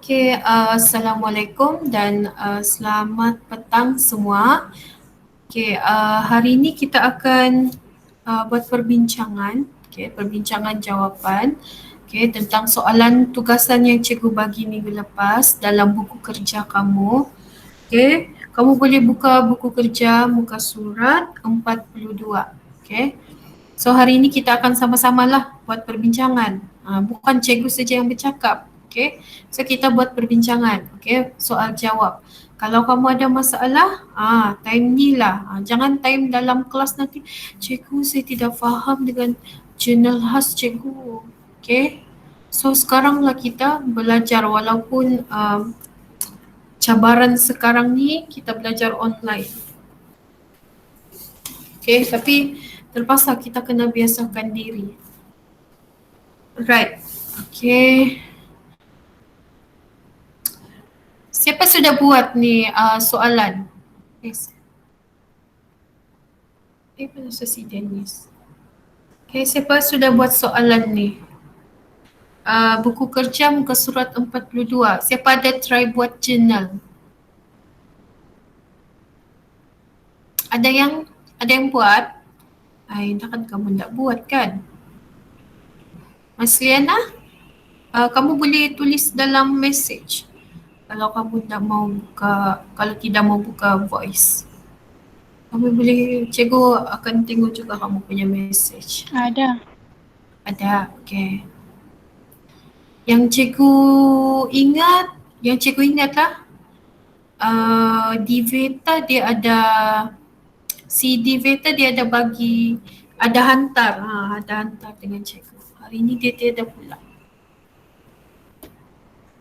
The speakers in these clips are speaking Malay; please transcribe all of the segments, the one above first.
Okay, Assalamualaikum dan selamat petang semua. Okay, hari ini kita akan buat perbincangan, perbincangan jawapan tentang soalan tugasan yang cikgu bagi minggu lepas dalam buku kerja kamu. Okay, kamu boleh buka buku kerja muka surat 42. Okay. So hari ini kita akan sama-sama lah buat perbincangan. Bukan cikgu saja yang bercakap. Okay. So kita buat perbincangan. Okay. Soal jawab. Kalau kamu ada masalah, time ni lah. Jangan time dalam kelas nanti. Cikgu saya tidak faham dengan jurnal khas cikgu. Okay. So sekarang lah kita belajar walaupun cabaran sekarang ni kita belajar online. Okay. Tapi terpaksa kita kena biasakan diri. Right. Okay. Siapa sudah buat ni soalan? Yes. Mana si Dennis? Okay, siapa sudah buat soalan ni? Buku kerja muka surat 42. Siapa ada try buat journal? Ada yang buat? Takkan kamu tak buat kan? Mas Liana, kamu boleh tulis dalam message. Kalau kamu tak mau buka, kalau tidak mau buka voice. Kamu boleh, cikgu akan tengok juga kamu punya message. Ada. Ada, okay. Yang cikgu ingatlah, Diveta dia ada, si Diveta dia ada bagi, ada hantar dengan cikgu. Hari ni dia tiada pula.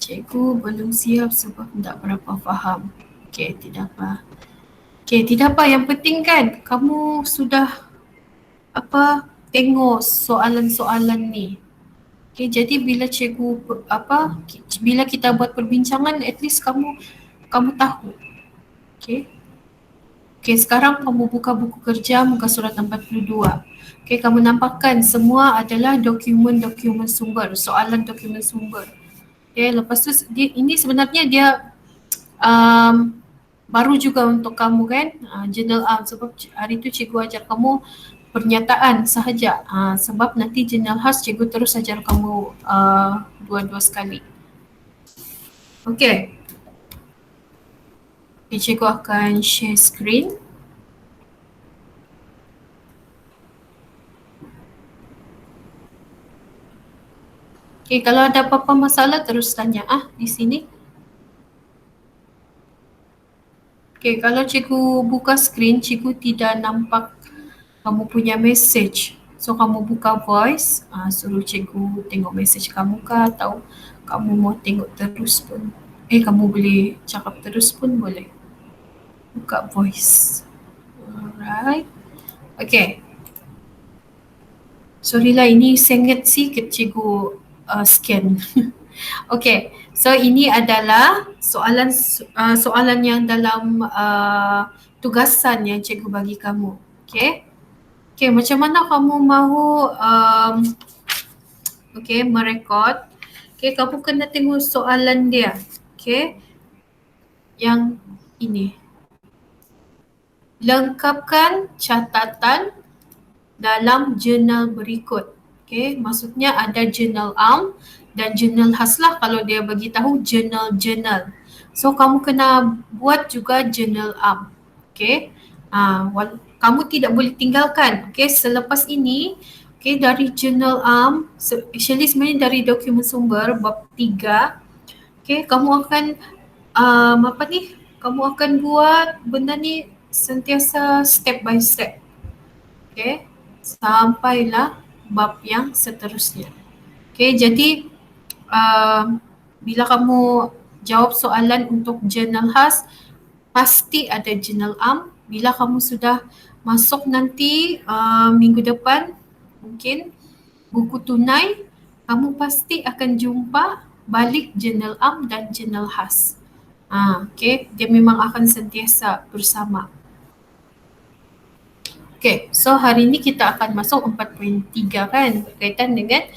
Cikgu belum siap sebab tak berapa faham. Okay, tidak apa. Okay, tidak apa. Yang penting kan kamu sudah tengok soalan-soalan ni. Okay, jadi bila cikgu bila kita buat perbincangan, at least kamu tahu. Okay. Okay, sekarang kamu buka buku kerja muka surat 42. Okay, kamu nampakkan semua adalah dokumen-dokumen sumber, soalan dokumen sumber. Okay, lepas tu ini sebenarnya dia baru juga untuk kamu kan, journal sebab hari tu cikgu ajar kamu pernyataan sahaja, sebab nanti journal khas cikgu terus ajar kamu dua-dua sekali. Okay. Cikgu akan share screen. Okay, kalau ada apa-apa masalah terus tanya di sini. Okay, kalau cikgu buka screen, cikgu tidak nampak kamu punya message. So kamu buka voice, suruh cikgu tengok message kamu ke, atau kamu mau tengok terus pun. Kamu boleh cakap terus pun boleh. Buka voice. Alright. Okay. Sorry lah, ini sengit sikit cikgu scan. Okay, so ini adalah soalan yang dalam tugasan yang cikgu bagi kamu. Okay. Okay, macam mana kamu mahu merekod? Okay, kamu kena tengok soalan dia. Okay, yang ini. Lengkapkan catatan dalam jurnal berikut. Okay, maksudnya ada jurnal am dan jurnal khas lah kalau dia bagi tahu jurnal. So kamu kena buat juga jurnal am. Okay, kamu tidak boleh tinggalkan. Okay, selepas ini, okay, dari jurnal am, actually sebenarnya dari dokumen sumber bab 3, okay, kamu akan kamu akan buat benda ni sentiasa step by step. Okay, sampailah bab yang seterusnya. Okay, jadi bila kamu jawab soalan untuk jurnal khas, pasti ada jurnal am. Bila kamu sudah masuk nanti minggu depan, mungkin buku tunai, kamu pasti akan jumpa balik jurnal am dan jurnal khas. Okay, dia memang akan sentiasa bersama. Okay, so hari ni kita akan masuk 4.3 kan, berkaitan dengan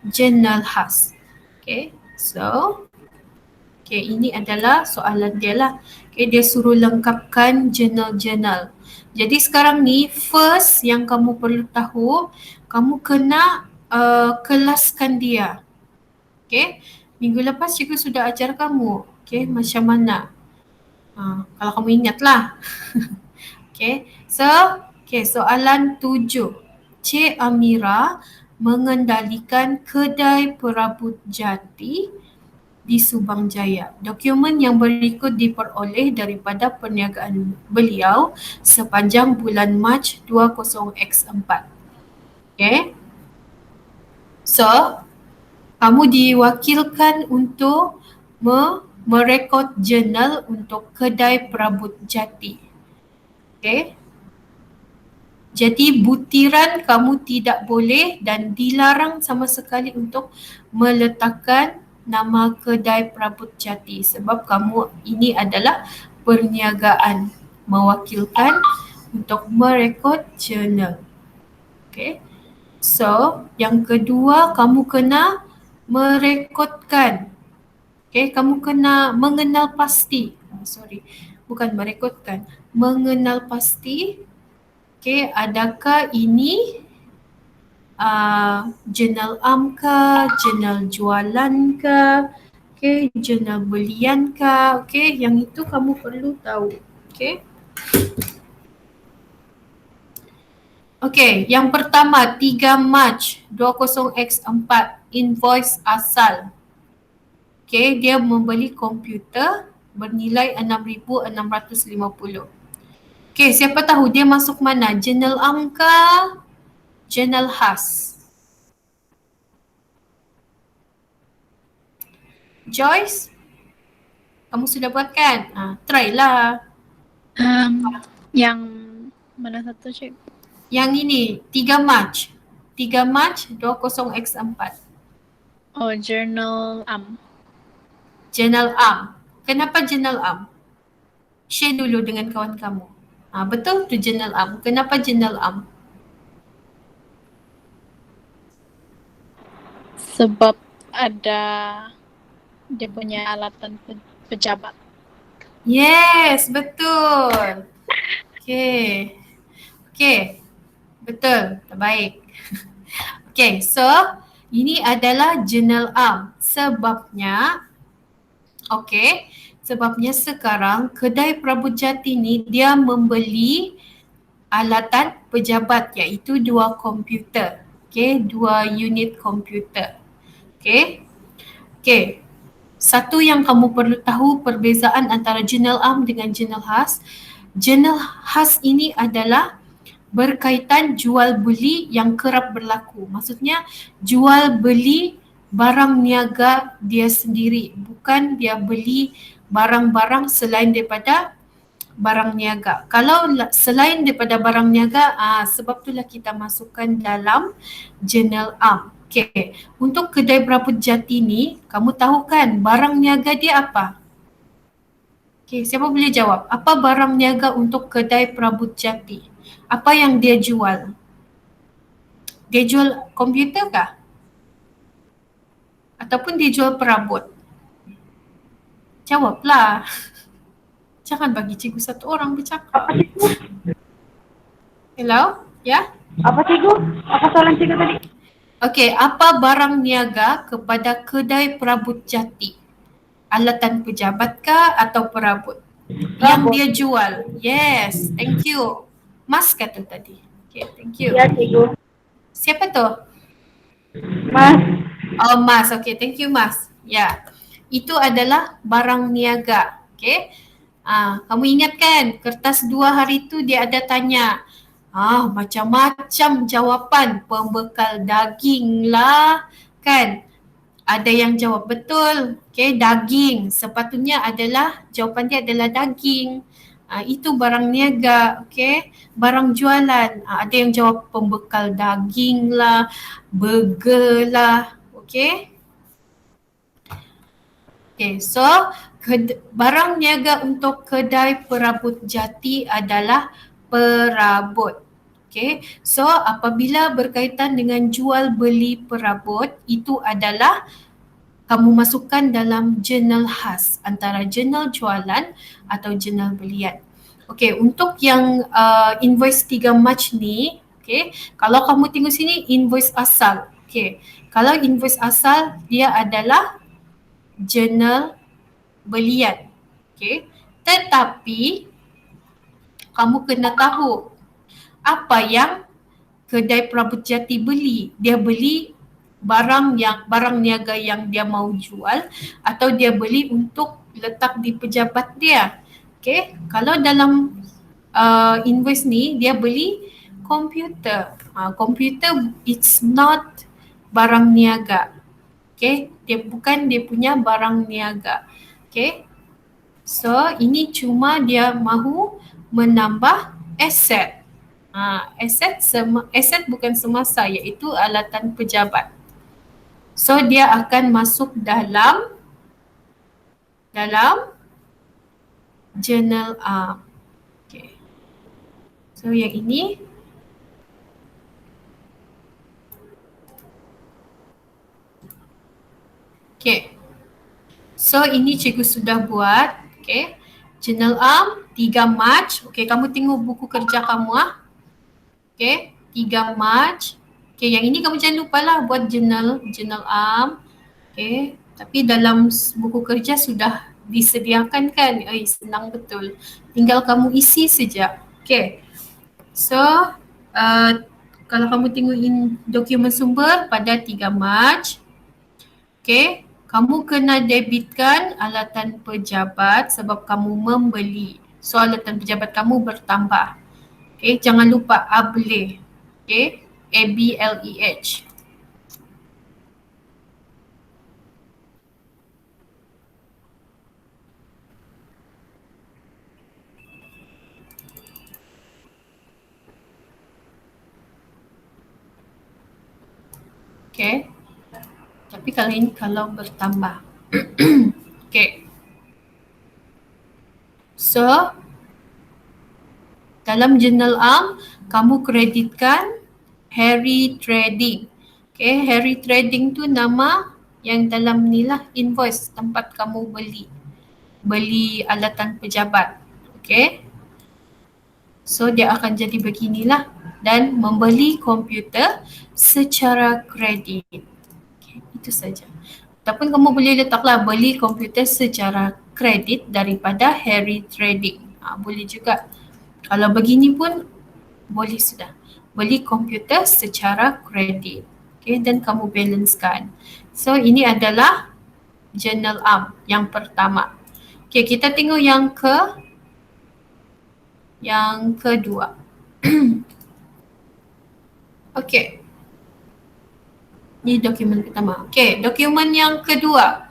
jurnal khas. Okay, so Okay, ini adalah soalan dia lah. Okay, dia suruh lengkapkan jurnal-jurnal. Jadi sekarang ni first yang kamu perlu tahu, kamu kena kelaskan dia. Okay, minggu lepas cikgu sudah ajar kamu. Okay, macam mana? Kalau kamu ingat lah. Okay, soalan 7. Cik Amira mengendalikan kedai perabot jati di Subang Jaya. Dokumen yang berikut diperoleh daripada perniagaan beliau sepanjang bulan Mac 20X4. Okay. So, kamu diwakilkan untuk merekod jurnal untuk kedai perabot jati. Okay. Jadi butiran kamu tidak boleh dan dilarang sama sekali untuk meletakkan nama kedai perabot jati sebab kamu ini adalah perniagaan mewakilkan untuk merekod jurnal. Okay. So, yang kedua kamu kena merekodkan. Okay, kamu kena mengenal pasti. Bukan merekodkan. Mengenal pasti. Okay, adakah ini jurnal am ke, jurnal jualan ke, okay, jurnal belian ke, okay, yang itu kamu perlu tahu. Okay. Okay, yang pertama 3 Mac 20X4 invoice asal. Okay, dia membeli komputer bernilai 6,650. Okay, siapa tahu dia masuk mana? Jurnal am ke? Jurnal khas? Joyce? Kamu sudah buat kan? Try lah. Yang mana satu, Cik? Yang ini, 3 Mac. 3 Mac 20X4. Oh, jurnal am. Jurnal am. Kenapa jurnal am? Share dulu dengan kawan kamu. Betul tu jurnal am. Kenapa jurnal am? Sebab ada dia punya alatan pejabat. Yes, betul. Okay. Okay. Betul. Terbaik. Okay, so ini adalah jurnal am. Sebabnya, okay, sebabnya sekarang kedai perabot jati ni dia membeli alatan pejabat iaitu 2 komputer. Okay, 2 unit komputer. Okay. Okay. Satu yang kamu perlu tahu perbezaan antara jurnal am dengan jurnal khas. Jurnal khas ini adalah berkaitan jual beli yang kerap berlaku. Maksudnya jual beli barang niaga dia sendiri, bukan dia beli barang-barang selain daripada barang niaga. Kalau selain daripada barang niaga, sebab itulah kita masukkan dalam jurnal am. Okay, untuk kedai perabot jati ni, kamu tahu kan barang niaga dia apa? Okay, siapa boleh jawab? Apa barang niaga untuk kedai perabot jati? Apa yang dia jual? Dia jual komputer kah? Ataupun dia jual perabot? Jawablah. Jangan bagi cikgu satu orang bercakap. Hello? Ya? Apa cikgu? Apa soalan cikgu tadi? Okey, apa barang niaga kepada kedai perabot jati? Alatan pejabat kah atau perabot? Yang dia jual. Yes, thank you. Mas kata tadi. Okay, thank you. Ya cikgu. Siapa tu? Mas. Oh, Mas. Okay, thank you Mas. Ya, itu adalah barang niaga. Okay. Kamu ingat kan kertas 2 hari tu dia ada tanya. Macam-macam jawapan, pembekal daging lah kan. Ada yang jawab betul, okay, daging. Sepatutnya adalah, jawapan dia adalah daging. Itu barang niaga, okay. Barang jualan, ada yang jawab pembekal daging lah, burger lah, okay. Okay, so barang niaga untuk kedai perabot jati adalah perabot. Okay, so apabila berkaitan dengan jual beli perabot, itu adalah kamu masukkan dalam jurnal khas antara jurnal jualan atau jurnal belian. Okey, untuk yang invoice 3 Mac ni, okey, kalau kamu tengok sini invoice asal. Okey, kalau invoice asal dia adalah jurnal belian. Okey, tetapi kamu kena tahu apa yang kedai perabot jati beli. Dia beli barang niaga yang dia mau jual atau dia beli untuk letak di pejabat dia. Okay, kalau dalam invoice ni dia beli komputer. Komputer it's not barang niaga. Okay, dia bukan dia punya barang niaga. Okay, so ini cuma dia mahu menambah aset. Aset bukan semasa, iaitu alatan pejabat. So dia akan masuk dalam jurnal okay. So yang ini okay. So ini cikgu sudah buat, okay. Jurnal 3 Mac. Okay, kamu tengok buku kerja kamu okay, 3 Mac. Okay, yang ini kamu jangan lupa lah buat jurnal okay. Tapi dalam buku kerja sudah disediakan kan, senang betul. Tinggal kamu isi saja. Okay, so kalau kamu tengok dokumen sumber pada 3 Mac, okay, kamu kena debitkan alatan pejabat sebab kamu membeli. So alatan pejabat kamu bertambah. Okay, jangan lupa ABLEH. Okay, ABLEH. Okay, tapi kalau ini kalau bertambah. Okay, so dalam jurnal kamu kreditkan Harry Trading. Okay, Harry Trading tu nama yang dalam ni lah invoice tempat kamu beli alatan pejabat. Okay, so dia akan jadi beginilah, dan membeli komputer secara kredit. Okay, itu saja. Ataupun kamu boleh letaklah beli komputer secara kredit daripada Harry Trading. Boleh juga. Kalau begini pun boleh sudah. Beli komputer secara kredit. Okay, dan kamu balancekan. So ini adalah jurnal yang pertama. Okay, kita tengok yang kedua. Okay. Ini dokumen pertama. Okay, dokumen yang kedua.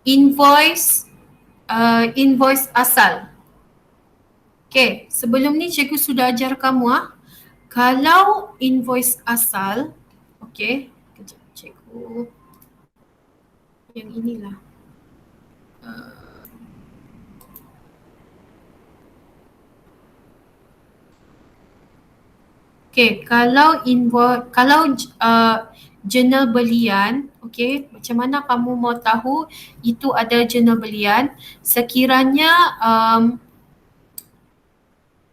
Invoice asal. Okay, sebelum ni cikgu sudah ajar kamu kalau invoice asal, okay, kejap cikgu. Yang inilah. Okay, kalau jurnal belian, okay, macam mana kamu mau tahu itu ada jurnal belian? Sekiranya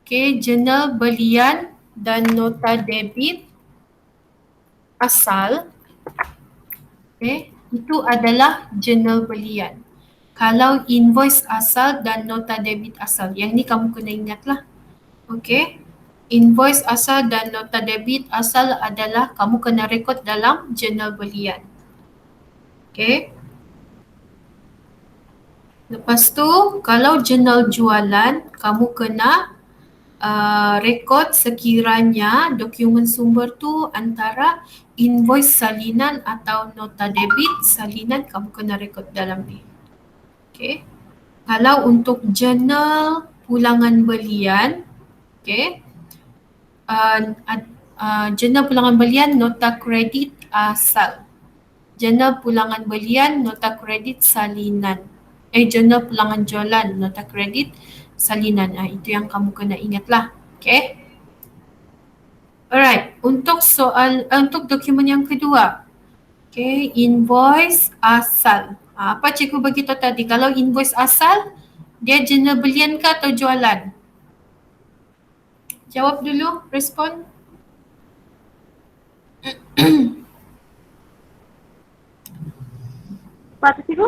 okay, jurnal belian dan nota debit asal, okay, itu adalah jurnal belian. Kalau invoice asal dan nota debit asal, yang ni kamu kena ingatlah. Okay, invoice asal dan nota debit asal adalah kamu kena rekod dalam jurnal belian. Okay. Lepas tu kalau jurnal jualan, kamu kena rekod sekiranya dokumen sumber tu antara invoice salinan atau nota debit salinan, kamu kena rekod dalam ni. Okay. Kalau untuk jurnal pulangan belian, okay, jurnal pulangan belian nota kredit asal. Jurnal pulangan belian nota kredit salinan. Jurnal pulangan jualan nota kredit salinan. Itu yang kamu kena ingatlah. Okay. Alright, untuk untuk dokumen yang kedua. Okay, invoice asal. Apa cikgu beritahu tadi? Kalau invoice asal, dia jurnal belian ke atau jualan? Jawab dulu, respon. Apa tu cikgu?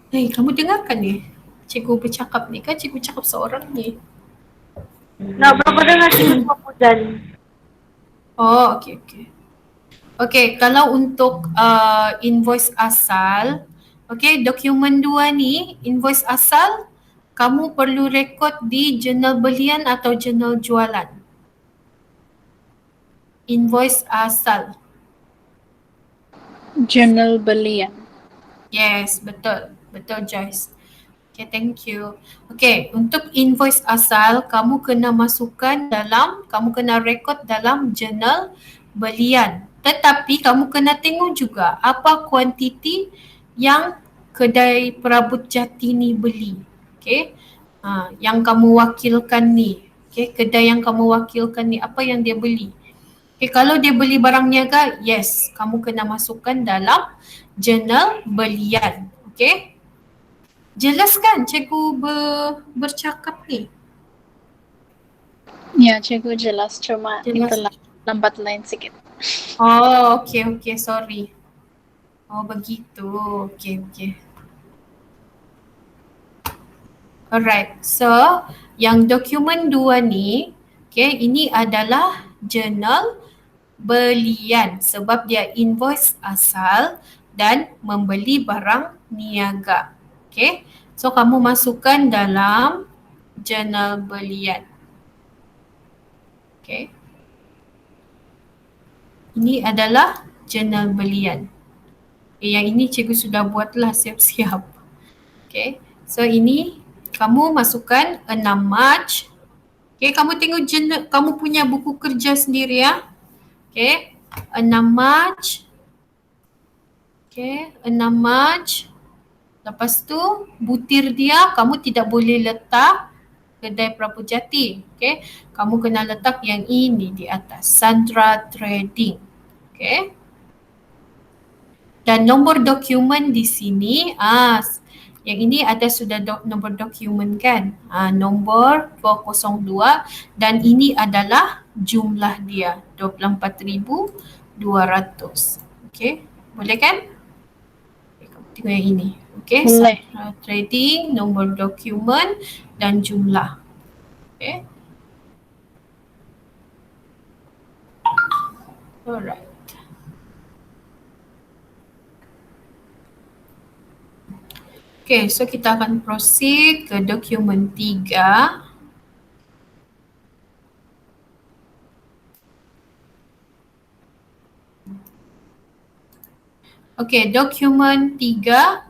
Kamu dengarkan ni? Cikgu bercakap ni kan cikgu cakap seorang ni. Nak berapa dengar cikgu proposal? Oh, okey. Okey, kalau untuk invoice asal, okey, dokumen dua ni, invoice asal, kamu perlu rekod di jurnal belian atau jurnal jualan. Invoice asal. Jurnal belian. Yes, betul. Betul, Joyce. Okay, thank you. Okay, untuk invoice asal, kamu kena kamu kena rekod dalam jurnal belian. Tetapi kamu kena tengok juga apa kuantiti yang kedai perabot jati ni beli. Okay, yang kamu wakilkan ni. Okay, kedai yang kamu wakilkan ni, apa yang dia beli. Okay, kalau dia beli barang niaga, yes, kamu kena masukkan dalam jurnal belian. Okay. Jelas kan cikgu bercakap ni? Ya, cikgu jelas. Cuma Jelas. itulah lambat lain sikit. Oh, okay, sorry. Oh, begitu. Okay. Alright, so yang dokumen dua ni, okay, ini adalah jurnal belian sebab dia invoice asal dan membeli barang niaga. Okay, so kamu masukkan dalam jurnal belian. Okay. Ini adalah jurnal belian. Yang ini cikgu sudah buatlah siap-siap. Okay, so ini kamu masukkan 6 Mac. Okay, kamu tengok kamu punya buku kerja sendiri ya. Okay, 6 Mac. Okay, 6 Mac. Lepas tu butir dia kamu tidak boleh letak kedai Prabu Jati. Okay, kamu kena letak yang ini di atas, Sandra Trading. Okay. Dan nombor dokumen di sini, yang ini ada sudah nombor dokumen kan, nombor 202 dan ini adalah jumlah dia 24,200. Okay, boleh kan? Okay, kamu tengok yang ini. Okay, Boleh. trading, nombor dokumen dan jumlah. Okay. Alright. Okay, so kita akan proceed ke dokumen 3. Okay, dokumen 3,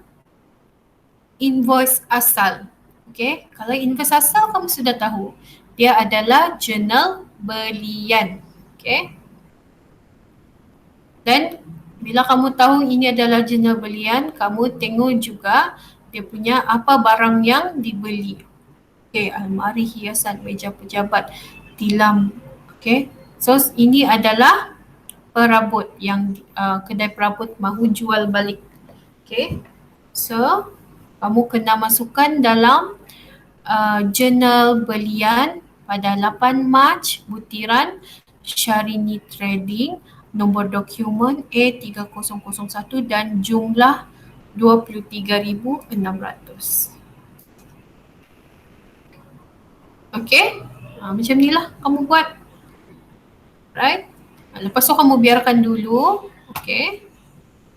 invoice asal. Okay, kalau invoice asal kamu sudah tahu. Dia adalah jurnal belian. Okay. Dan bila kamu tahu ini adalah jurnal belian, kamu tengok juga dia punya apa barang yang dibeli. Okay, almari hiasan, meja pejabat, tilam. Okay, so ini adalah perabot yang kedai perabot mahu jual balik. Okay, so kamu kena masukkan dalam jurnal belian pada 8 Mac butiran Syahrini Trading, nombor dokumen A3001 dan jumlah 23,600. Okay, macam ni lah kamu buat. Right? Lepas tu kamu biarkan dulu. Okay.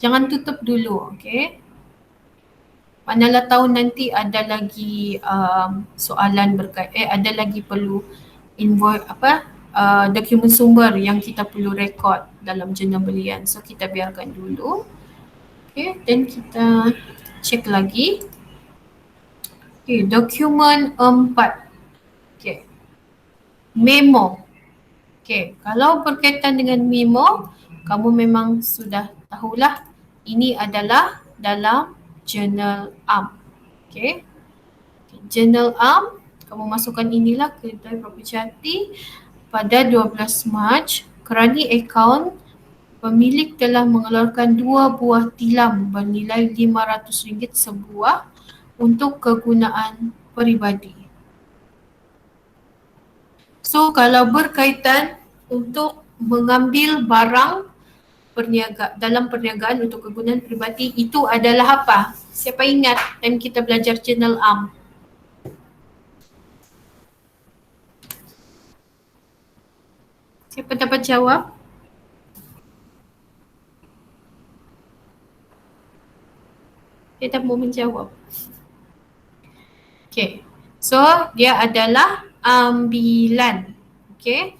Jangan tutup dulu. Okay. Manalah tahu nanti ada lagi soalan ada lagi perlu invoice dokumen sumber yang kita perlu rekod dalam jurnal belian. So kita biarkan dulu. Okay, then kita cek lagi. Okay, dokumen 4. Okay, memo. Okay, kalau berkaitan dengan memo, kamu memang sudah tahulah ini adalah dalam jurnal am. Okay, jurnal am kamu masukkan inilah kedai Property Jati pada 12 Mac kerana akaun pemilik telah mengeluarkan 2 buah tilam bernilai RM500 sebuah untuk kegunaan peribadi. So kalau berkaitan untuk mengambil barang dalam perniagaan untuk kegunaan peribadi, itu adalah apa? Siapa ingat time kita belajar Journal Am? Siapa dapat jawab? Dia tak mau menjawab. Okay. So dia adalah ambilan. Okay.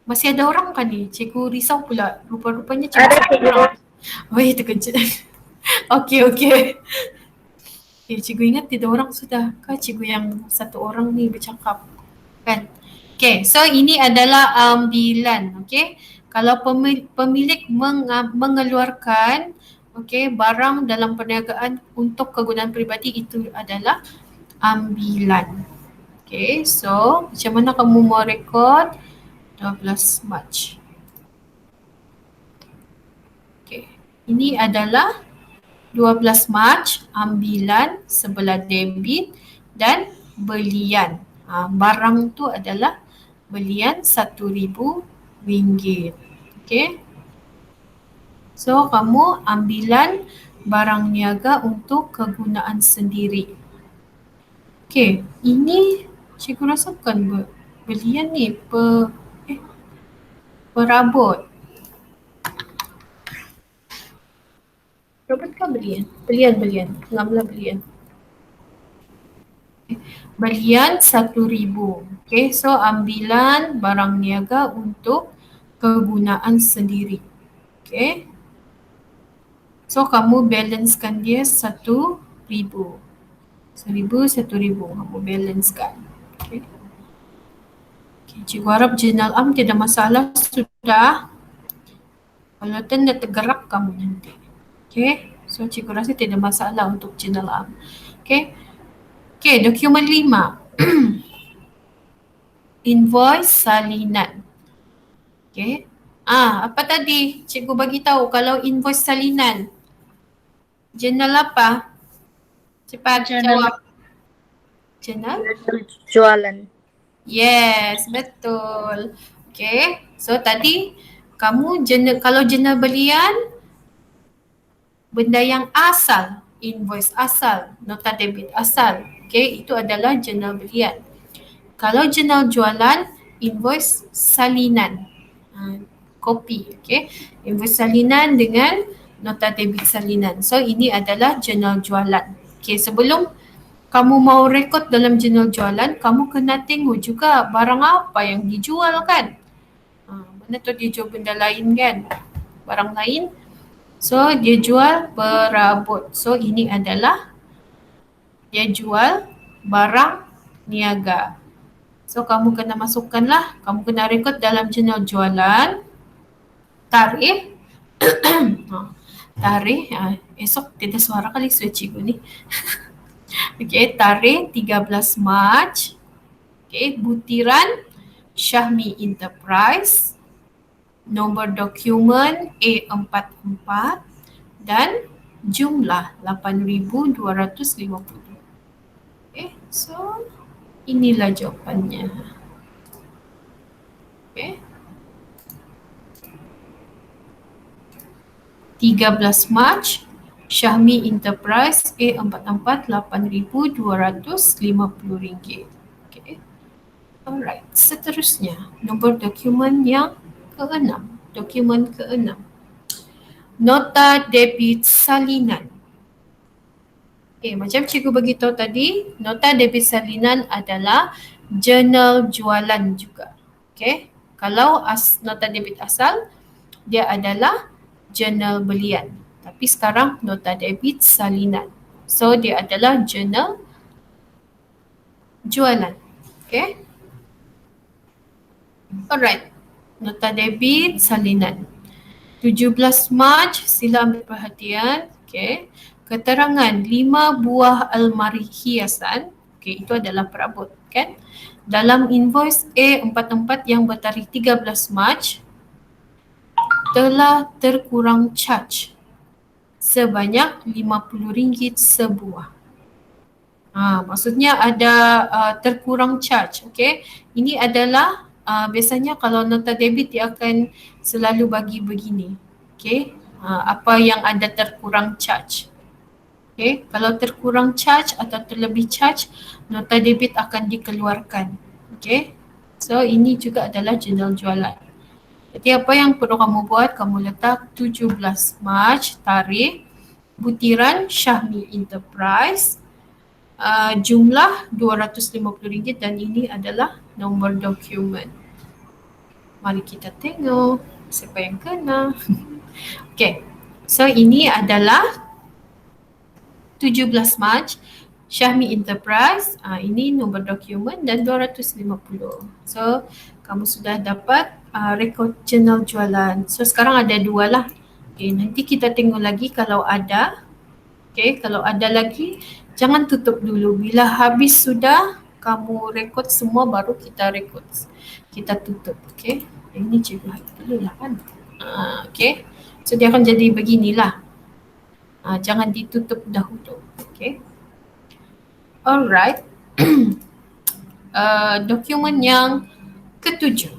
Masih ada orang kan ni? Cikgu risau pula. Rupa-rupanya cikgu Ada, cikgu. Oh ya, terkejut. Okay. Okay, cikgu ingat tidak orang sudah. Kah cikgu yang satu orang ni bercakap? Kan? Okay, so ini adalah ambilan. Okay. Kalau pemilik mengeluarkan barang dalam perniagaan untuk kegunaan peribadi, itu adalah ambilan. Okay, so macam mana kamu mau rekod 12 Mac? Okay, ini adalah 12 Mac, ambilan sebelah debit dan belian. Barang tu adalah belian RM1,000. Okay. So kamu ambilan barang niaga untuk kegunaan sendiri. Okay, ini cikgu rasa bukan belian ni, perabot. Perabot kah belian? Belian. Ngamlah belian. Belian RM1,000. Okay, so ambilan barang niaga untuk kegunaan sendiri. Okay. So kamu balancekan dia RM1,000. RM1,000. Kamu balancekan. Okay. Cikgu harap Journal Am tidak masalah sudah. Kalau tidak tergerak kamu nanti. Okay. So cikgu rasa tidak masalah untuk Journal Am. Okay. Okay, dokumen 5. Invoice salinan. Okay. Apa tadi cikgu bagi tahu kalau invoice salinan? Jurnal apa? Cepat jawab. Jurnal? Jualan. Yes, betul. Okay. So tadi kamu kalau jurnal belian, benda yang asal, invoice asal, nota debit asal. Okay, itu adalah jurnal belian. Kalau jurnal jualan, invoice salinan. Kopi, okay. Invoice salinan dengan nota debit salinan. So ini adalah jurnal jualan. Okay, sebelum kamu mau rekod dalam jurnal jualan, kamu kena tengok juga barang apa yang dijual kan. Mana tu dia jual benda lain kan, barang lain. So dia jual perabot. So ini adalah dia jual barang niaga. So kamu kena masukkanlah, kamu kena rekod dalam jurnal jualan tarikh. Tarikh, esok tidak suara kali suara cikgu ni. Okay, tarikh 13 Mac. Okay, butiran Syahmi Enterprise. Nombor dokumen A44 dan jumlah 8,250. Okay, so inilah jawapannya. Okay. 13 Mac, Syahmi Enterprise A44 8,250 ringgit. Okay. Alright, seterusnya nombor dokumen yang ke-6. Dokumen ke-6. Nota debit salinan. Okay, macam cikgu beritahu tadi, nota debit salinan adalah jurnal jualan juga. Okay, kalau nota debit asal, dia adalah jurnal belian. Tapi sekarang nota debit salinan. So dia adalah jurnal jualan. Okay. Alright. Nota debit salinan. 17 Mac, sila ambil perhatian. Okay. keterangan 5 buah almari hiasan. Okey, itu adalah perabot kan. Dalam invoice A44 yang bertarikh 13 Mac telah terkurang charge sebanyak RM50 sebuah. Maksudnya ada terkurang charge. Okey. Ini adalah biasanya kalau nota debit dia akan selalu bagi begini. Okey. Apa yang ada terkurang charge. Okey, kalau terkurang charge atau terlebih charge, nota debit akan dikeluarkan. Okey. So ini juga adalah jurnal jualan. Jadi apa yang perlu kamu buat, kamu letak 17 Mac tarikh, butiran Syahmi Enterprise, jumlah RM250 dan ini adalah nombor dokumen. Mari kita tengok siapa yang kena. Okey. So ini adalah 17 Mac Syahmi Enterprise. Ini nombor dokumen dan 250. So kamu sudah dapat rekod jurnal jualan. So sekarang ada 2 lah. Okay, nanti kita tengok lagi kalau ada. Okay, kalau ada lagi jangan tutup dulu. Bila habis sudah kamu rekod semua baru kita rekod. Kita tutup. Okay. Ini cikgu dulu lah kan. Okay. So dia akan jadi beginilah. Jangan ditutup dahulu. Okay. Alright. Dokumen yang ketujuh.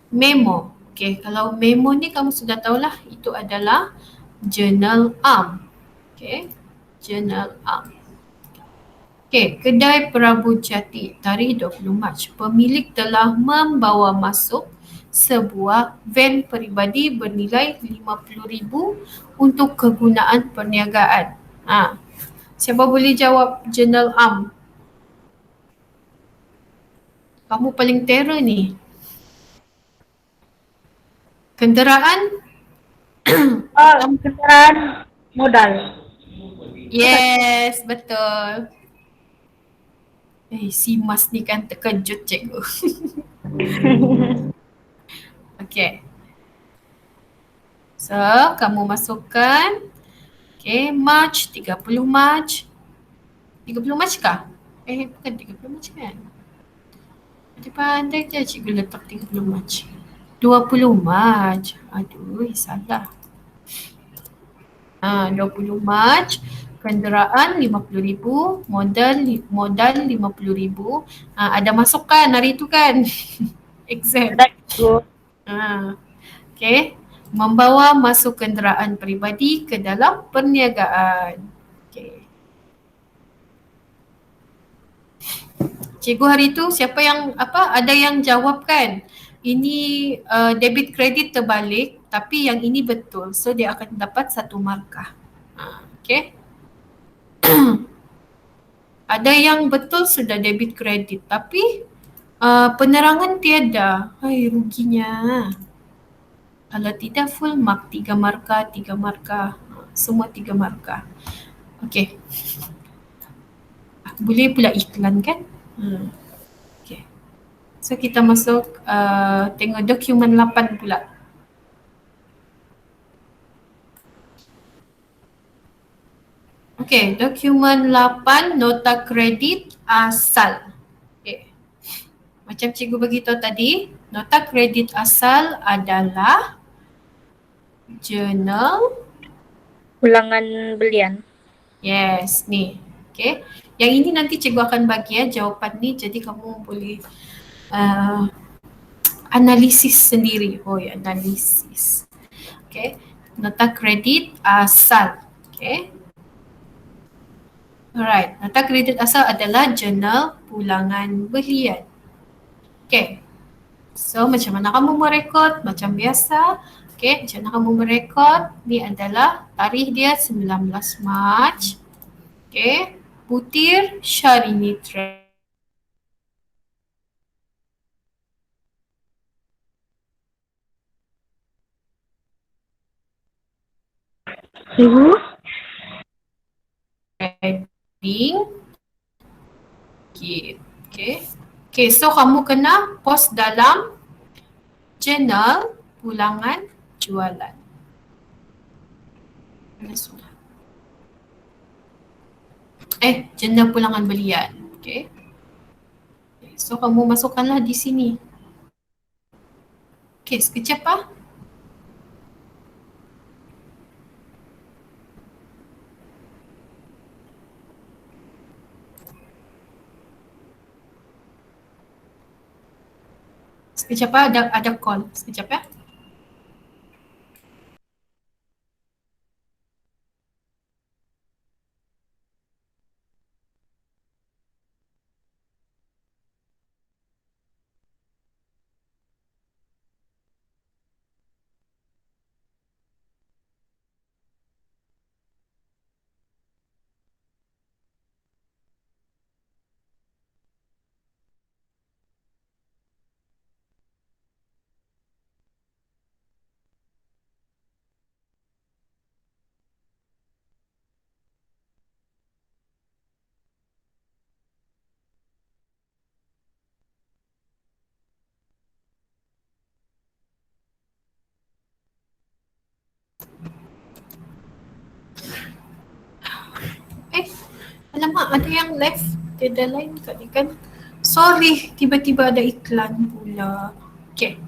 Memo. Okay. Kalau memo ni kamu sudah tahulah itu adalah journal arm. Okay. Journal arm. Okay. Kedai Prabu Jati tarikh 20 Mac. Pemilik telah membawa masuk sebuah van peribadi bernilai RM50,000 untuk kegunaan perniagaan. Siapa boleh jawab journal arm? Kamu paling terror ni. Kenderaan? Kendaraan modal. Yes, betul. Si Mas ni kan terkejut cikgu. Okay. So, kamu masukkan. Okay, March, 30 March. 30 March kah? Bukan 30 March kan? Pandai je cikgu letak 30 March. 20 March. Aduh, salah. 20 March. Kenderaan RM50,000, modal RM50,000. Ada masukkan hari tu kan? Exam. Okay. Membawa masuk kenderaan peribadi ke dalam perniagaan. Okay. Cikgu hari tu siapa yang ada yang jawab kan? Ini debit kredit terbalik tapi yang ini betul. So dia akan dapat 1 markah. Okay. Ada yang betul sudah debit kredit tapi penerangan tiada. Hai, ruginya. Kalau tidak full mark 3 markah, 3 markah. Semua 3 markah. Okay. Boleh pula iklan kan? Okay. So kita masuk tengok dokumen 8 pula. Okay, dokumen 8 nota kredit asal. Okay. Macam cikgu beritahu tadi, nota kredit asal adalah jurnal Ulangan belian. Yes, ni. Okay. Yang ini nanti cikgu akan bagi jawapan ni, jadi kamu boleh analisis sendiri. Analisis. Okay. Nota kredit asal. Okay. Alright, nota kredit asal adalah jurnal pulangan belian. Okay. So macam mana kamu merekod? Macam biasa. Okay, macam mana kamu merekod? Ni adalah tarikh dia 19 Mac. Okay. Butir Syahrini Trade. Okay, so kamu kena post dalam jurnal pulangan jualan. Sudah. jurnal pulangan belian. Okay. So kamu masukkanlah di sini. Okay, sekejap ah. Sekejap ah, ada call. Sekejap ya. Alamak, ada yang left. Tiada lain kat ni kan. Sorry, tiba-tiba ada iklan pula. Okay.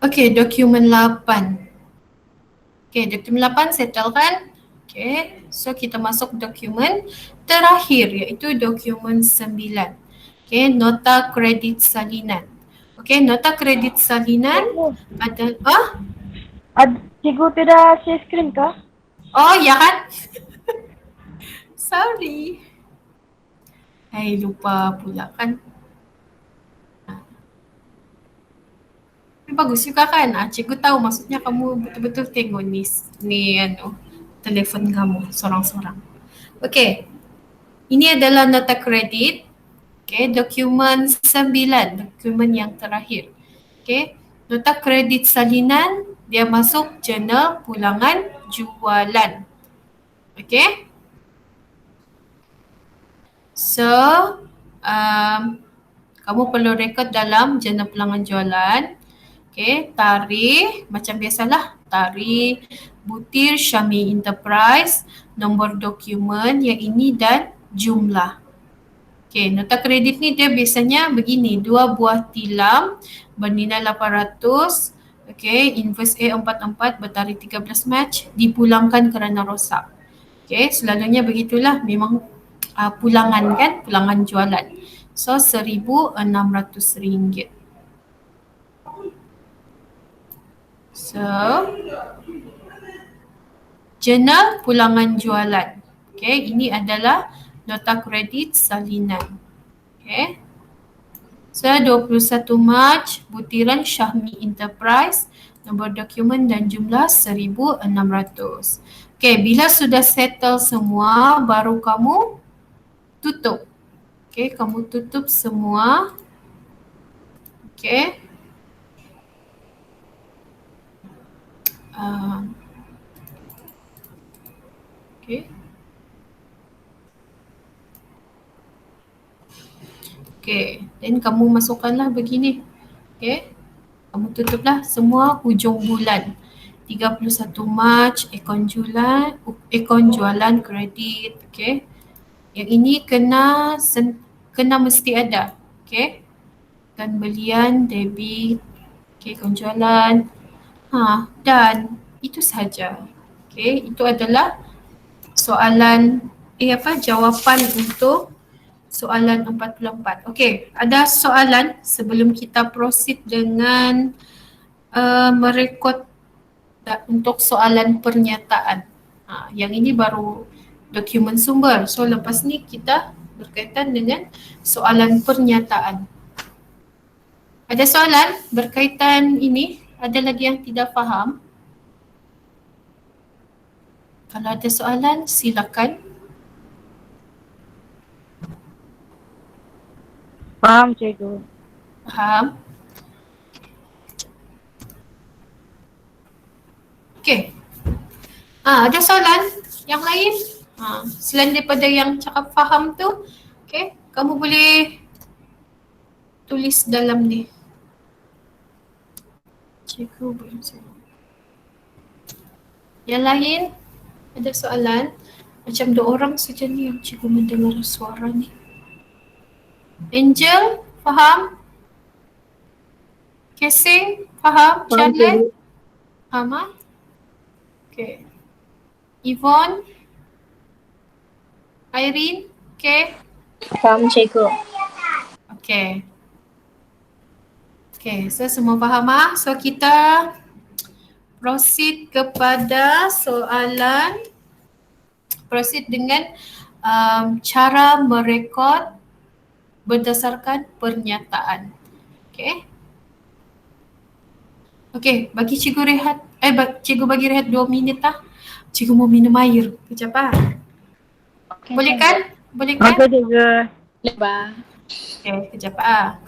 Okay, dokumen 8. Okay, dokumen 8 settle kan? Okay, so kita masuk dokumen terakhir iaitu dokumen 9. Okay, nota kredit salinan. Okay, nota kredit salinan ada, Cikgu tidak share screen kah? oh ya kan? Sorry. Lupa pula kan. Bagus juga kan? Cikgu tahu maksudnya kamu betul-betul tengok ni telefon kamu sorang-sorang. Okey. Ini adalah nota kredit. Okey, dokumen 9, dokumen yang terakhir. Okey, nota kredit salinan dia masuk jurnal pulangan jualan. Okey. So, kamu perlu rekod dalam jurnal pulangan jualan. Okay, tarikh macam biasalah, tarikh, butir Syami Enterprise, nombor dokumen yang ini dan jumlah. Okay, nota kredit ni dia biasanya begini, 2 buah tilam bernilai 800. Okay, invoice A44 bertarikh 13 Mac dipulangkan kerana rosak. Okay, selalunya begitulah, memang pulangan kan, pulangan jualan. So, RM1,600. So, jurnal pulangan jualan. Okay, ini adalah nota kredit salinan. Okay. So, 21 Mac, butiran Syahmi Enterprise, nombor dokumen dan jumlah 1,600. Okay, bila sudah settle semua, baru kamu tutup. Okay, kamu tutup semua. Okay. Okay. Okay, then kamu masukkanlah begini. Okay, kamu tutuplah semua hujung bulan. 31 Mac, akaun jualan kredit. Okay, yang ini kena mesti ada. Okay, kan belian, debit. Okay, akaun jualan. Dan itu sahaja. Okay, itu adalah soalan, jawapan untuk soalan 44. Okey, ada soalan sebelum kita proceed dengan merekod untuk soalan pernyataan. Yang ini baru dokumen sumber. So lepas ni kita berkaitan dengan soalan pernyataan. Ada soalan berkaitan ini? Ada lagi yang tidak faham? Kalau ada soalan, silakan. Faham, Cikgu. Faham? Okey. Ada soalan yang lain? Selain daripada yang cakap faham tu, okey, kamu boleh tulis dalam ni. Cikgu belum saya. Yang lain ada soalan? Macam dua orang saja ni yang cikgu mendengar suara ni. Angel, faham? Casey, faham? Faham, Charlotte, Cikgu. faham? Okay. Yvonne, Irene, okay. Faham, Cikgu. Okay. Okay, so semua faham So kita proceed kepada soalan, proceed dengan cara merekod berdasarkan pernyataan. Okay. Okay, bagi cikgu rehat, cikgu bagi rehat 2 minit lah. Cikgu mau minum air. Kejap ah. Boleh kan? Boleh kan? Oke, Cikgu. Lebar. Okay, kejap ah.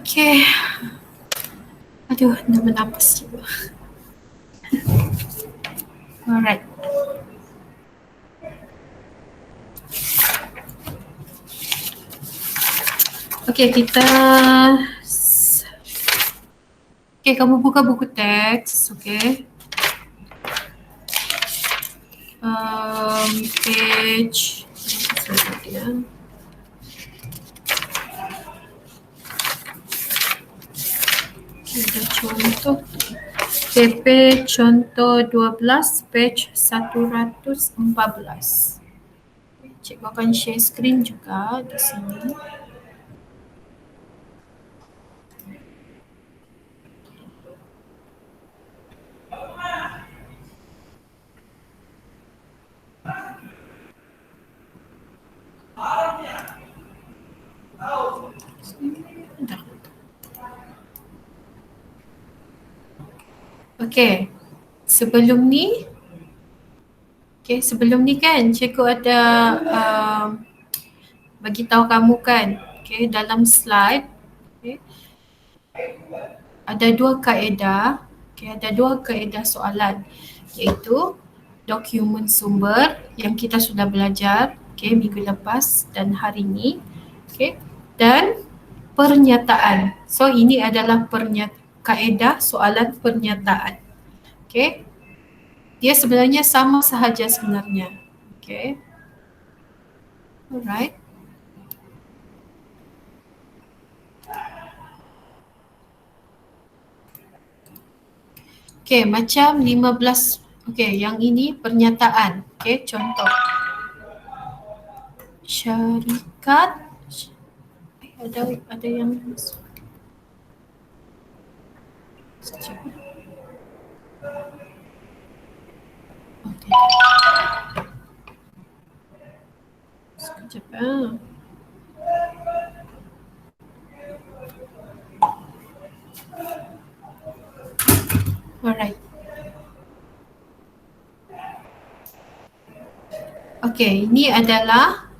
Okay. Aduh, nak bernapas juga. Alright. Okay, kamu buka buku teks, okay. Page ada contoh. Okay, contoh 12, page 114. Cikgu akan share screen juga di sini. Okay, sebelum ni kan cikgu ada bagi tahu kamu kan, okay, dalam slide, okay, ada dua kaedah, soalan, iaitu dokumen sumber yang kita sudah belajar, okay, minggu lepas dan hari ini, okay, dan pernyataan. So ini adalah kaedah soalan pernyataan. Okay. Dia sebenarnya sama sahaja sebenarnya. Okay. Alright. Okay, macam 15. Okay, yang ini pernyataan. Okay, contoh. Syarikat. Ada yang masuk. Sekejap. Okay. Sekejap. Alright. Okay, ini adalah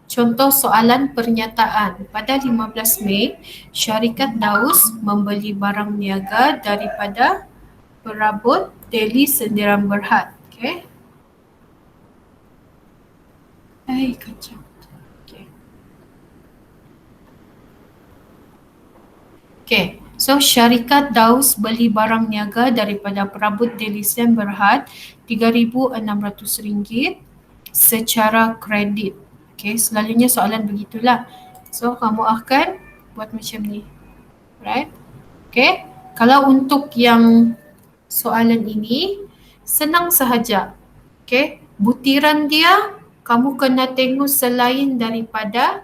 contoh soalan pernyataan. Pada 15 Mei, syarikat Daus membeli barang niaga daripada perabot Deli Sendirian Berhad. Okay. Kacau. Okay. So syarikat Daus beli barang niaga daripada perabot Deli Sendirian Berhad RM3,600 secara kredit. Okay, selalunya soalan begitulah. So kamu akan buat macam ni. Right? Okay. Kalau untuk yang soalan ini senang sahaja. Okay. Butiran dia kamu kena tengok selain daripada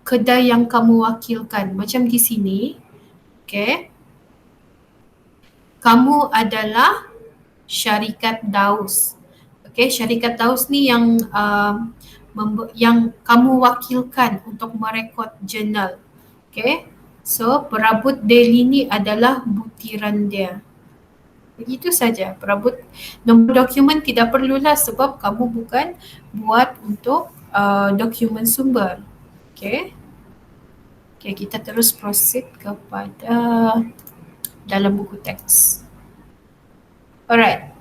kedai yang kamu wakilkan. Macam di sini. Okay. Kamu adalah syarikat Daus. Okay, syarikat Daus ni yang kamu wakilkan untuk merekod jurnal. Okay, so perabot Deli ni adalah butiran dia. Begitu saja. Perabot nombor dokumen tidak perlulah sebab kamu bukan buat untuk dokumen sumber. Okay. Okay, kita terus proceed kepada dalam buku teks. Alright.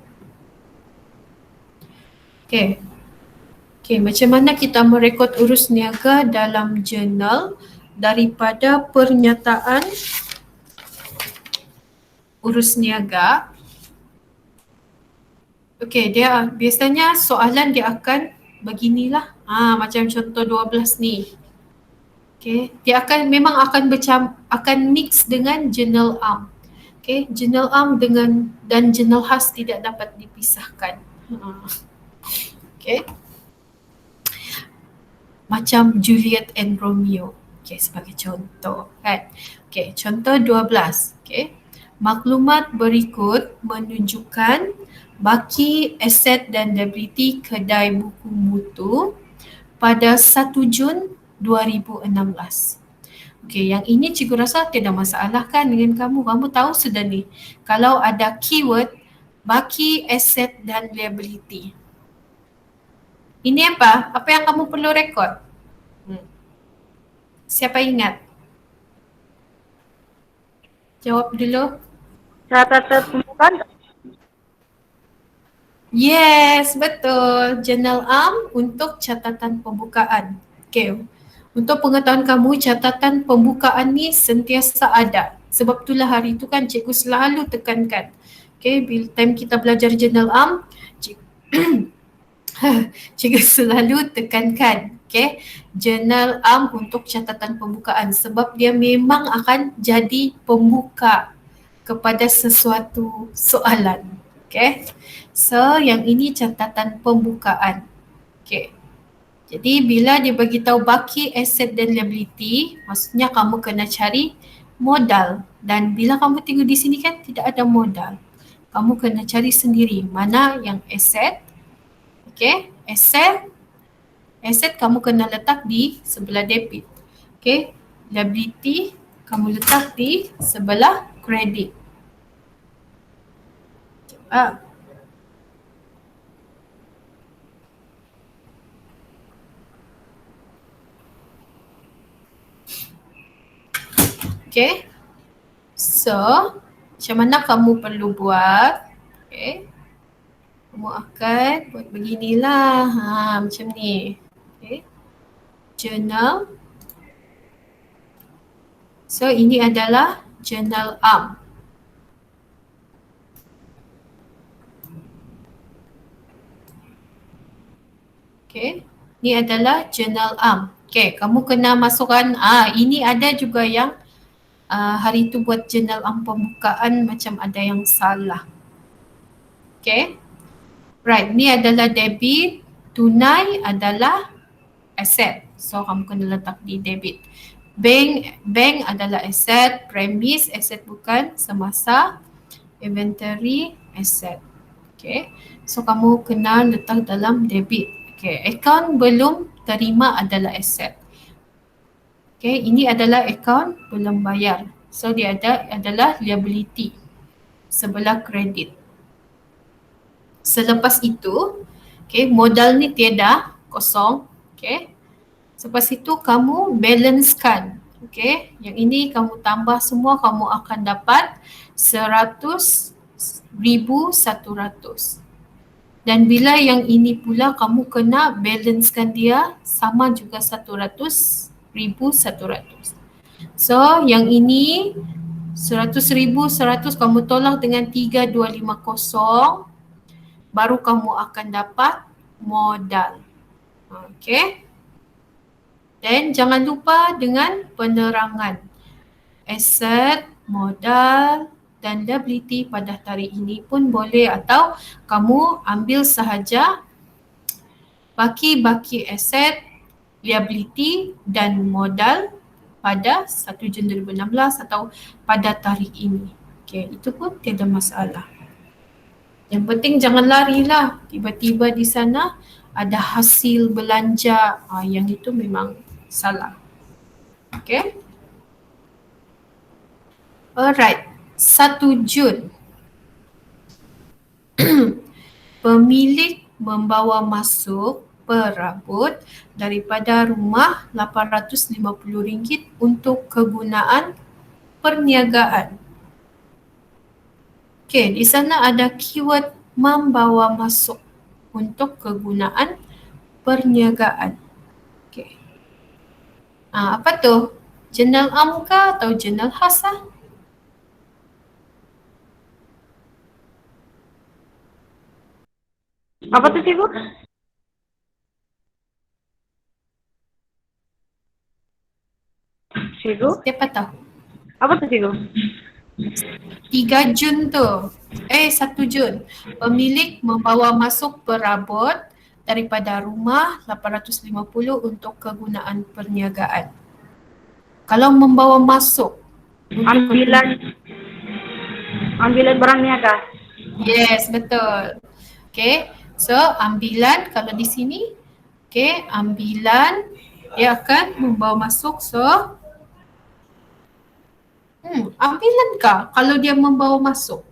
Okay, macam mana kita merekod urus niaga dalam jurnal daripada pernyataan urus niaga. Okay, dia biasanya soalan dia akan beginilah. Macam contoh 12 ni. Okay, dia memang akan mix dengan jurnal am. Okay, jurnal am dan jurnal khas tidak dapat dipisahkan. Okay. Macam Juliet and Romeo. Okay, sebagai contoh kan. Okay, contoh 12. Okay. Maklumat berikut menunjukkan baki aset dan liability kedai buku mutu pada 1 Jun 2016. Okay, yang ini cikgu rasa tidak masalah kan dengan kamu. Kamu tahu sudah ni. Kalau ada keyword baki aset dan liability. Ini apa? Apa yang kamu perlu rekod? Siapa ingat? Jawab dulu. Catatan pembukaan. Yes, betul. Journal untuk catatan pembukaan. Okay. Untuk pengetahuan kamu, catatan pembukaan ni sentiasa ada. Sebab itulah hari itu kan cikgu selalu tekankan. Okay, bila time kita belajar journal cikgu selalu tekankan. Okay, journal untuk catatan pembukaan sebab dia memang akan jadi pembuka kepada sesuatu soalan. Okay. So, yang ini catatan pembukaan. Okay. Jadi, bila dia bagi tahu baki, aset dan liability, maksudnya kamu kena cari modal. Dan bila kamu tengok di sini kan tidak ada modal. Kamu kena cari sendiri mana yang aset. Okay. Aset kamu kena letak di sebelah debit. Okay. Liability kamu letak di sebelah kredit. Okay. So, macam mana kamu perlu buat? Okay. Kamu akan buat beginilah. Macam ni. Okay. Journal. So, ini adalah journal Okay. Ini adalah journal Okay. Kamu kena masukkan. Ini ada juga yang hari itu buat journal pembukaan macam ada yang salah. Okay. Right. Ni adalah debit. Tunai adalah aset. So, kamu kena letak di debit. Bank adalah aset. Premise aset bukan. Semasa. Inventory aset. Okay. So, kamu kena letak dalam debit. Okay. Account belum terima adalah aset. Okay. Ini adalah account belum bayar. So, dia adalah liability. Sebelah kredit. Selepas itu, okay, modal ni tiada, kosong. Okay. Selepas itu kamu balancekan. Okay. Yang ini kamu tambah semua, kamu akan dapat 100,100. Dan bila yang ini pula kamu kena balancekan dia sama juga 100,100. So yang ini 100,100 kamu tolak dengan 3250, baru kamu akan dapat modal. Okay. Dan jangan lupa dengan penerangan aset, modal dan liability pada tarikh ini pun boleh, atau kamu ambil sahaja baki aset, liability dan modal pada 1 Jun 2016 atau pada tarikh ini. Okay, itu pun tiada masalah. Yang penting jangan larilah tiba-tiba di sana ada hasil belanja, yang itu memang salah. Okay. Alright. 1 Jun. Pemilik membawa masuk perabot daripada rumah RM850 untuk kegunaan perniagaan. Okay, di sana ada keyword membawa masuk untuk kegunaan perniagaan. Okay. Apa tu? Jurnal kah atau jurnal khas lah? Apa tuh cikgu? Cikgu? Siapa tahu? Apa tuh cikgu? 3 Jun tu. 1 Jun. Pemilik membawa masuk perabot daripada rumah 850 untuk kegunaan perniagaan. Kalau membawa masuk. Ambilan barang niaga. Yes, betul. Okay. So, ambilan kalau di sini. Okay, ambilan dia akan membawa masuk. So, ambilan kah kalau dia membawa masuk?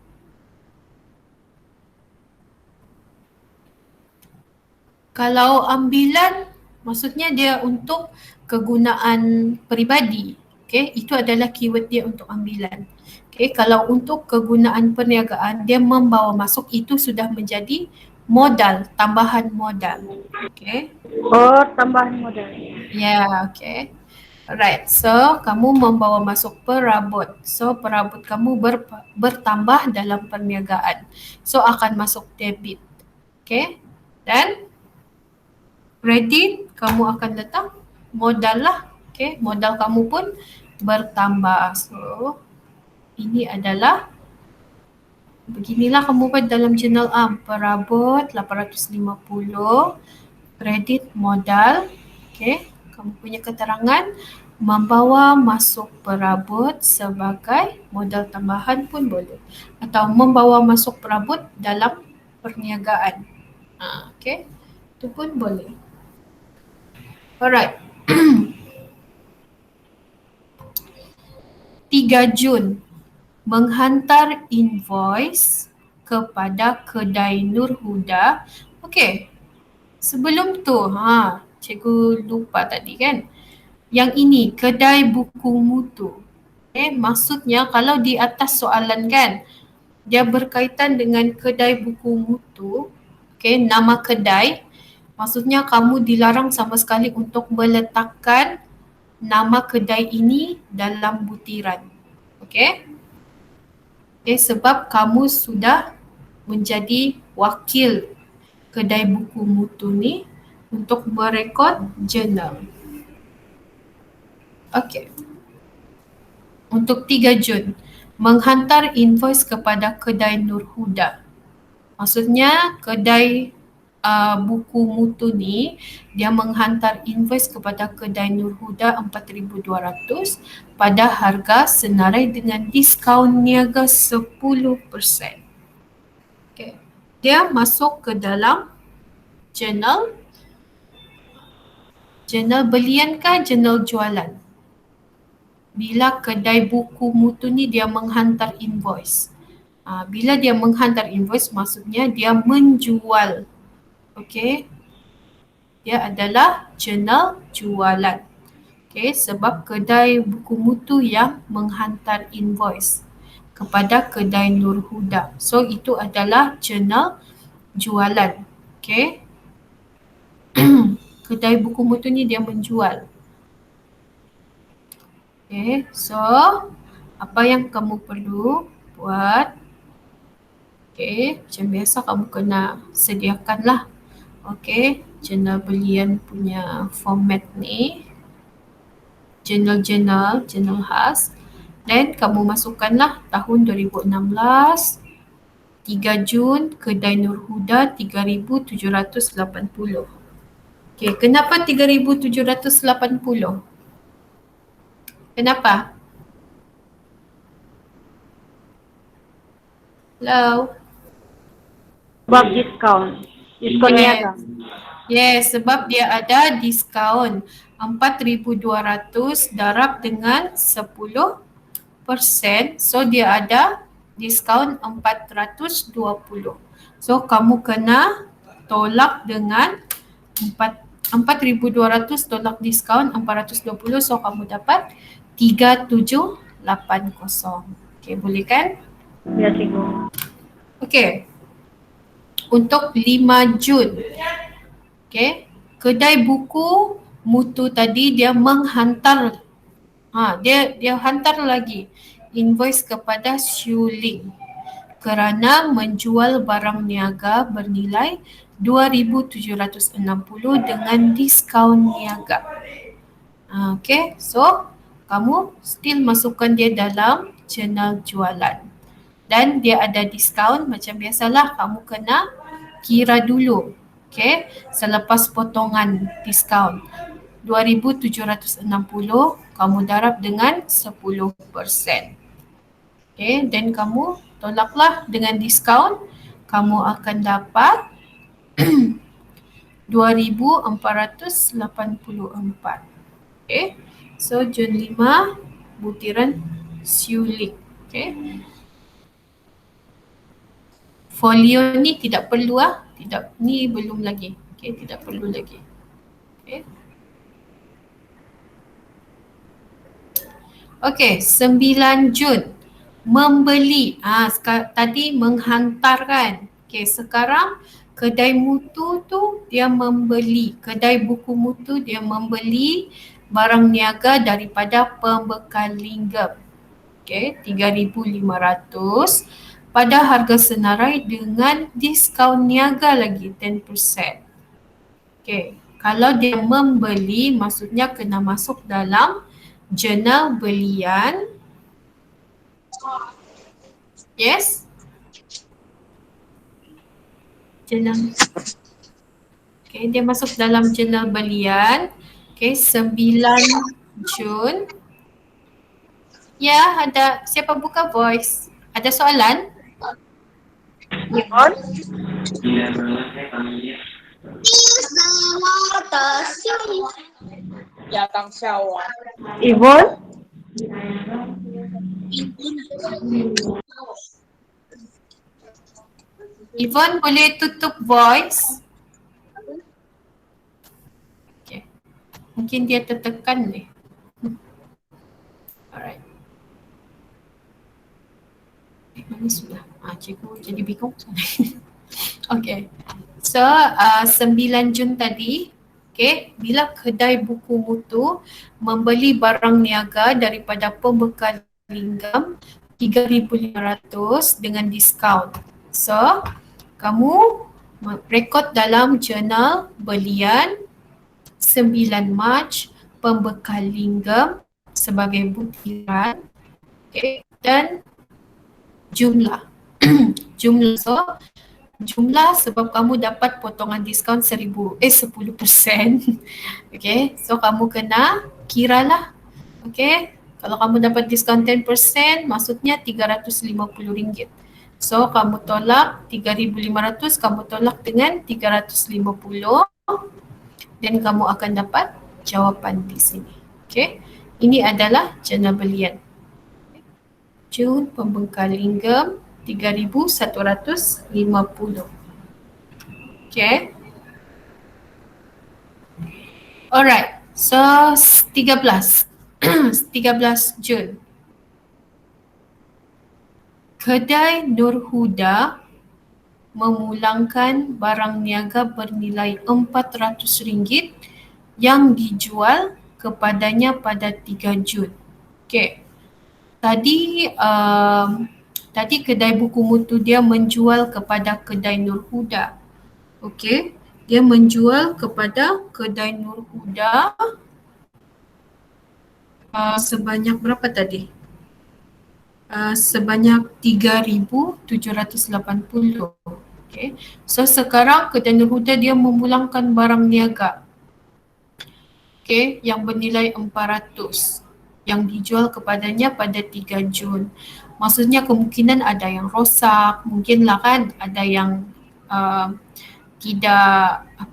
Kalau ambilan Maksudnya dia untuk kegunaan peribadi. Okay, itu adalah keyword dia untuk ambilan. Okay, kalau untuk kegunaan perniagaan, dia membawa masuk, itu sudah menjadi modal, tambahan modal. Okay. Oh, tambahan modal. Yeah, okay. Alright, so kamu membawa masuk perabot. So perabot kamu bertambah dalam perniagaan. So akan masuk debit. Okay. Dan kredit kamu akan letak modal lah. Okay, modal kamu pun bertambah. So ini adalah, beginilah kamu buat dalam jurnal am. Perabot 850, kredit modal. Okay, kamu punya keterangan membawa masuk perabot sebagai modal tambahan pun boleh. Atau membawa masuk perabot dalam perniagaan. Okay, itu pun boleh. Alright. 3 Jun, menghantar invoice kepada kedai Nur Huda. Okey, sebelum tu, cikgu lupa tadi kan. Yang ini, kedai buku mutu. Maksudnya kalau di atas soalan kan, dia berkaitan dengan kedai buku mutu. Nama kedai, maksudnya kamu dilarang sama sekali untuk meletakkan nama kedai ini dalam butiran. Okay, sebab kamu sudah menjadi wakil kedai buku mutu ni untuk merekod jurnal. Okay. Untuk 3 Jun, menghantar invoice kepada kedai Nur Huda. Maksudnya kedai buku mutu ni, dia menghantar invoice kepada kedai Nur Huda 4,200 pada harga senarai dengan diskaun niaga 10%. Okay. Dia masuk ke dalam jurnal belian kah, jurnal jualan? Bila kedai buku mutu ni dia menghantar invoice. Bila dia menghantar invoice, maksudnya dia menjual. Okey. Dia adalah jurnal jualan. Okey, sebab kedai buku mutu yang menghantar invoice kepada kedai Nur Huda. So itu adalah jurnal jualan. Okey. Kedai buku mutu ni dia menjual. Okay, so apa yang kamu perlu buat? Okay, macam biasa kamu kena sediakanlah. Okay, jurnal belian punya format ni. Jurnal khas. Dan kamu masukkanlah tahun 2016, 3 Jun, kedai Nur Huda 3,780. Okay, kenapa 3,780? Kenapa? Hello? Sebab diskaun. Diskaun niaga. Yes, sebab dia ada diskaun 4,200 darab dengan 10%. So dia ada diskaun 420. So kamu kena tolak dengan 4,200 tolak diskaun 420. So kamu dapat 3,780. Okay, boleh kan? Ya, cikgu. Okay. Untuk 5 Jun. Okay. Kedai buku mutu tadi dia menghantar. Dia hantar lagi invoice kepada Shuling kerana menjual barang niaga bernilai 2,760 dengan diskaun niaga. Okay. So kamu still masukkan dia dalam jurnal jualan. Dan dia ada diskaun, macam biasalah kamu kena kira dulu. Okay, selepas potongan diskaun 2,760 kamu darab dengan 10%. Okay, dan kamu tolaklah dengan diskaun, kamu akan dapat 2,484. Okay, so Jun 5 butiran Shuling. Okay, folio ni tidak perlu tidak, ni belum lagi. Okay, tidak perlu lagi. Okay. Okey, 9 Jun membeli. Tadi menghantarkan. Okey, sekarang kedai mutu tu dia membeli. Kedai buku mutu dia membeli barang niaga daripada pembekal lingam. Okey, 3,500 pada harga senarai dengan diskaun niaga lagi 10%. Okey, kalau dia membeli maksudnya kena masuk dalam jurnal belian. Yes? Jurnal. Okay, dia masuk dalam jurnal belian. Okay, 9 Jun. Ya, ada siapa buka voice? Ada soalan? Yvonne? Yvonne? Yvonne boleh tutup voice? Okay. Mungkin dia tertekan ni. Alright. Mana sudah? Cikgu jadi bingung. Okay. So, 9 Jun tadi, okay, bila kedai buku mutu membeli barang niaga daripada pembekal lingam 3,500 dengan diskaun. So, kamu rekod dalam jurnal belian 9 Mac pembekal lingam sebagai butiran, okay, dan jumlah. Jumlah sebab kamu dapat potongan diskaun 10%. Okay, so kamu kena kiralah. Okay, kalau kamu dapat diskaun 10%, maksudnya RM350. So kamu tolak 3,500, kamu tolak dengan 350 dan kamu akan dapat jawapan di sini. Okay, ini adalah jurnal belian. Jun pembekal lingam 3,150. Okay. Alright. So 13 Jun. Kedai Nur Huda memulangkan barang niaga bernilai RM400 yang dijual kepadanya pada 3 Jun. Okay. Tadi kedai buku mutu dia menjual kepada kedai Nur Huda. Okey, dia menjual kepada kedai Nur Huda sebanyak berapa tadi? Sebanyak 3,780. Okey. So sekarang kedai Nur Huda dia memulangkan barang niaga. Okey, yang bernilai 400 yang dijual kepadanya pada 3 Jun. Maksudnya kemungkinan ada yang rosak, mungkinlah kan ada yang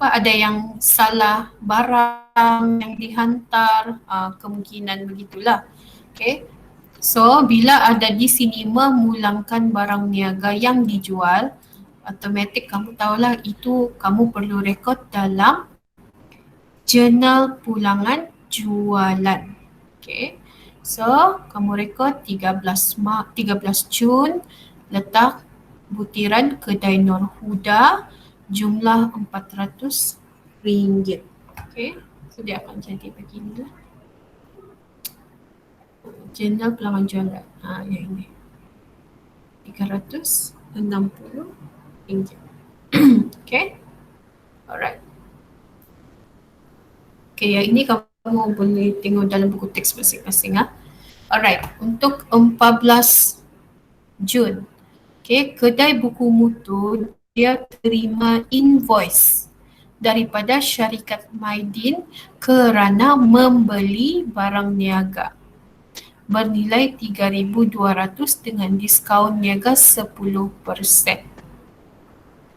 ada yang salah barang yang dihantar, kemungkinan begitulah. Okay. So bila ada di sini memulangkan barang niaga yang dijual, automatik kamu tahulah itu kamu perlu rekod dalam jurnal pulangan jualan. Okay. So, kamu rekod 13 Jun, letak butiran kedai Nur Huda, jumlah RM400. Okay. So, dia akan jadi beginilah. Jurnal pulangan jualan. Yang ini. RM360. Okay. Alright. Okay, yang ini kamu boleh tengok dalam buku teks masing-masing. Alright, untuk 14 Jun. Okay, kedai buku mutu dia terima invoice daripada syarikat Maidin kerana membeli barang niaga bernilai 3,200 dengan diskaun niaga 10%.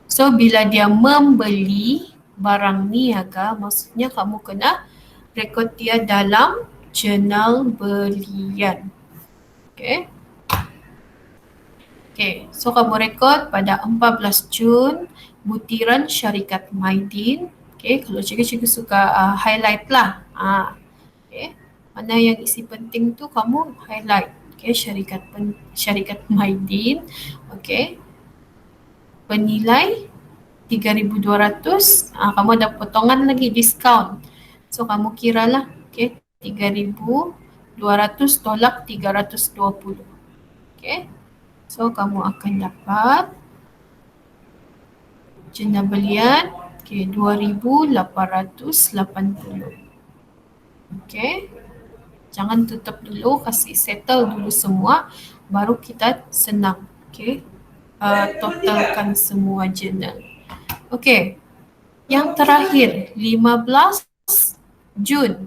So, bila dia membeli barang niaga, maksudnya kamu kena rekod dia dalam jurnal belian. Okay. Okay, so kamu rekod pada 14 Jun butiran syarikat Maidin Okay, kalau cikgu suka highlight lah. Okay, mana yang isi penting tu kamu highlight. Okay, syarikat Maidin. Okay, penilai 3,200. Kamu ada potongan lagi diskaun. So kamu kira lah. Okay, 3,200 tolak 320. Okay, so kamu akan dapat jenda belian 2,880. Okay, jangan tutup dulu, kasih settle dulu semua, baru kita senang. Okay, totalkan semua jurnal. Okay, yang terakhir 15 Jun.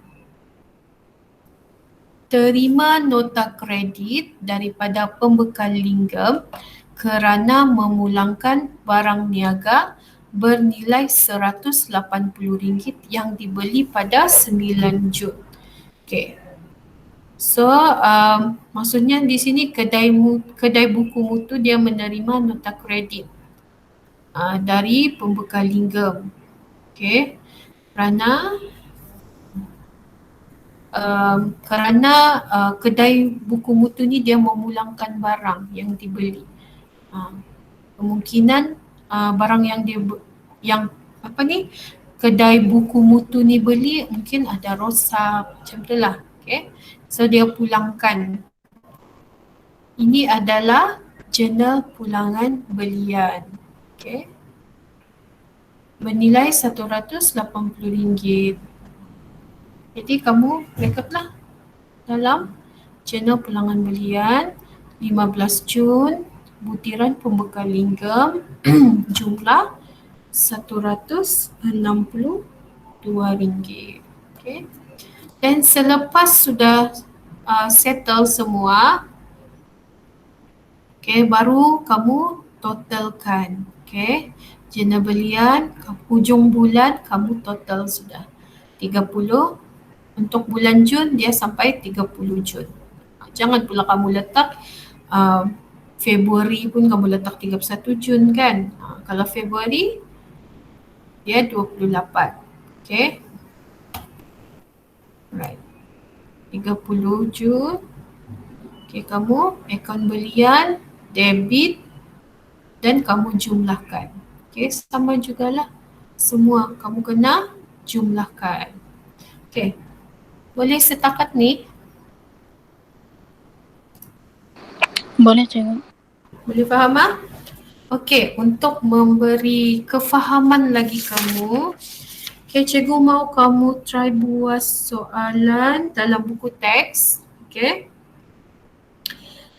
Terima nota kredit daripada pembekal Lingam kerana memulangkan barang niaga bernilai RM180 yang dibeli pada 9 Jun. Okay. So, maksudnya di sini kedai buku mutu dia menerima nota kredit dari pembekal Lingam. Okay. Kerana kedai buku mutu ni dia memulangkan barang yang dibeli. Kemungkinan barang yang kedai buku mutu ni beli mungkin ada rosak macam tu lah. Okay. So dia pulangkan. Ini adalah jurnal pulangan belian. Okay. Bernilai RM180. Jadi kamu rekod lah dalam jurnal pulangan belian 15 Jun, butiran pembekal Lingam, jumlah RM162. Okay. Dan selepas sudah settle semua, okay, baru kamu totalkan. Okay. Jurnal belian, hujung bulan kamu total sudah 30. Untuk bulan Jun dia sampai 30 Jun. Jangan pula kamu letak Februari pun kamu letak 31 Jun kan. Kalau Februari dia 28. Okay. Right. 30 Jun. Okay, kamu akaun belian, debit dan kamu jumlahkan. Okay, sama jugalah. Semua kamu kena jumlahkan. Okay. Boleh setakat ni? Boleh cikgu. Boleh faham ah? Okey, untuk memberi kefahaman lagi kamu, cikgu mau kamu try buat soalan dalam buku teks. Okey.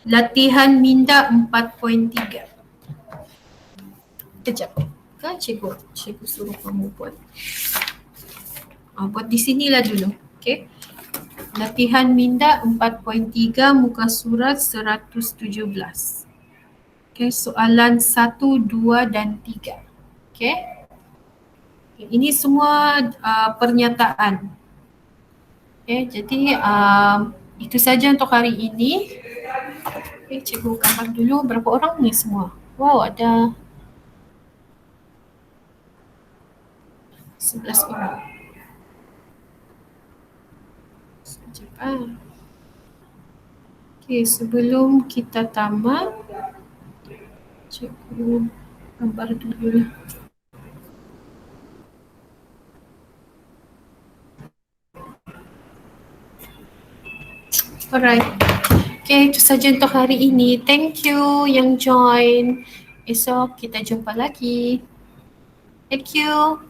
Latihan minda 4.3. Kejap. Kan cikgu suruh kamu buat. Buat di sinilah dulu. Okey. Latihan minda 4.3 muka surat 117. Okay, soalan 1, 2 dan 3. Okay. Ini semua pernyataan. Okay, jadi itu saja untuk hari ini. Okay, cikgu gambar dulu berapa orang ni semua. Wow, ada 11 orang. Okay, sebelum kita tamat, cikgu gambar dulu lah. Alright. Okay, itu saja untuk hari ini. Thank you yang join. Esok kita jumpa lagi. Thank you.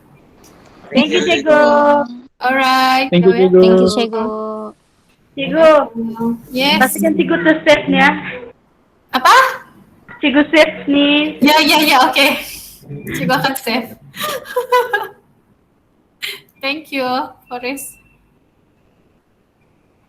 Thank you, Cikgu. Alright. Thank you, cikgu. Thank you cikgu. Cikgu, Yes. pastikan Cikgu tu save ni ya. Apa? Cikgu save ni. Ya, okay. Cikgu akan save. Thank you, Forrest.